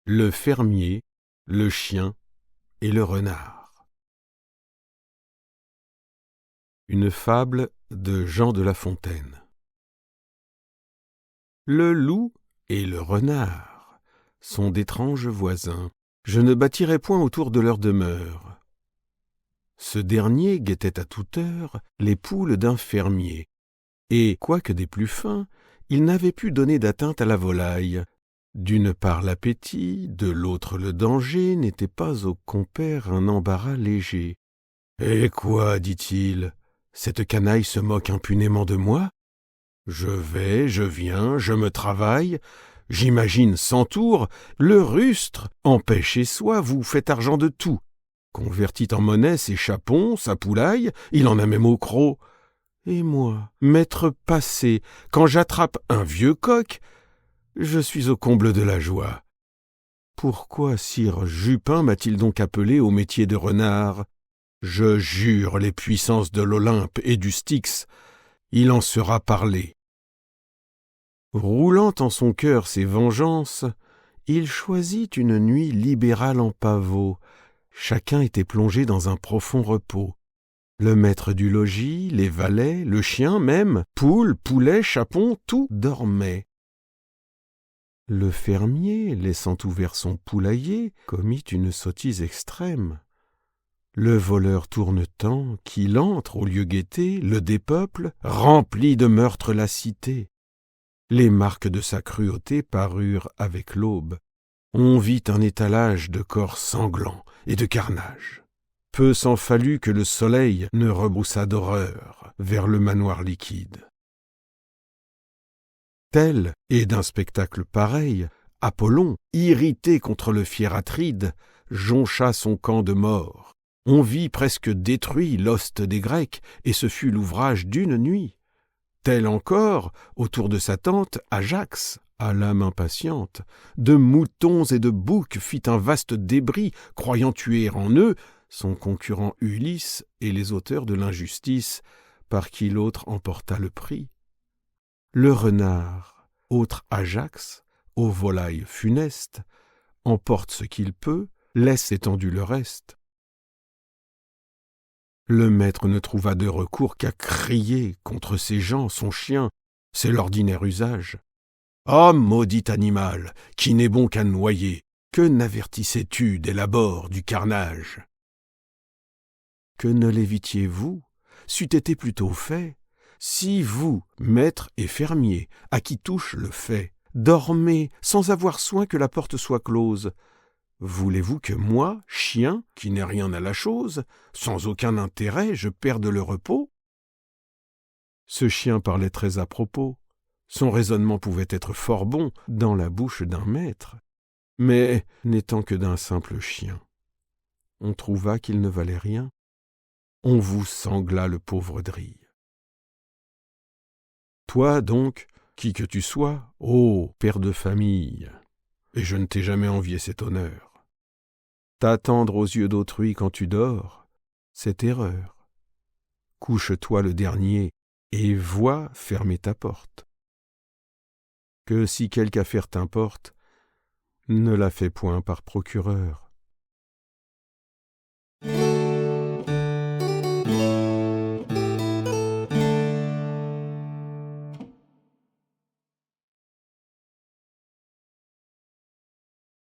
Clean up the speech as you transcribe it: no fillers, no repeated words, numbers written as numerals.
le fermier, le chien et le renard. Une fable de Jean de La Fontaine. Le loup et le renard sont d'étranges voisins. Je ne bâtirai point autour de leur demeure. Ce dernier guettait à toute heure les poules d'un fermier, et, quoique des plus fins, il n'avait pu donner d'atteinte à la volaille. D'une part l'appétit, de l'autre le danger, n'était pas au compère un embarras léger. « Eh quoi, dit-il, cette canaille se moque impunément de moi ? Je vais, je viens, je me travaille, j'imagine 100 tours, le rustre, en paix chez soi, vous fait argent de tout. Convertit en monnaie ses chapons, sa poulaille, il en a même au croc. Et moi, maître passé, quand j'attrape un vieux coq, je suis au comble de la joie. Pourquoi sire Jupin m'a-t-il donc appelé au métier de renard ? Je jure les puissances de l'Olympe et du Styx, il en sera parlé. » Roulant en son cœur ses vengeances, il choisit une nuit libérale en pavot. Chacun était plongé dans un profond repos. Le maître du logis, les valets, le chien même, poules, poulets, chapons, tout dormait. Le fermier, laissant ouvert son poulailler, commit une sottise extrême. Le voleur tourne tant qu'il entre au lieu guetté, le dépeuple, remplit de meurtres la cité. Les marques de sa cruauté parurent avec l'aube. On vit un étalage de corps sanglants et de carnage. Peu s'en fallut que le soleil ne rebroussât d'horreur vers le manoir liquide. Tel, et d'un spectacle pareil, Apollon, irrité contre le fier Atride, joncha son camp de morts. On vit presque détruit l'ost des Grecs, et ce fut l'ouvrage d'une nuit. Tel encore, autour de sa tente, Ajax, à l'âme impatiente, de moutons et de boucs fit un vaste débris, croyant tuer en eux son concurrent Ulysse et les auteurs de l'injustice, par qui l'autre emporta le prix. Le renard, autre Ajax, aux volailles funestes, emporte ce qu'il peut, laisse étendu le reste. Le maître ne trouva de recours qu'à crier contre ces gens, son chien, c'est l'ordinaire usage. « Ah, maudit animal, qui n'est bon qu'à noyer, que n'avertissais-tu dès l'abord du carnage ? Que ne l'évitiez-vous, c'eût été plutôt fait. Si vous, maître et fermier, à qui touche le fait, dormez sans avoir soin que la porte soit close, voulez-vous que moi, chien, qui n'ai rien à la chose, sans aucun intérêt, je perde le repos ? » Ce chien parlait très à propos. Son raisonnement pouvait être fort bon dans la bouche d'un maître, mais n'étant que d'un simple chien. On trouva qu'il ne valait rien. On vous sangla le pauvre drille. Toi donc, qui que tu sois, ô père de famille, et je ne t'ai jamais envié cet honneur, t'attendre aux yeux d'autrui quand tu dors, c'est erreur. Couche-toi le dernier, et vois fermer ta porte. Que si quelque affaire t'importe, ne la fais point par procureur.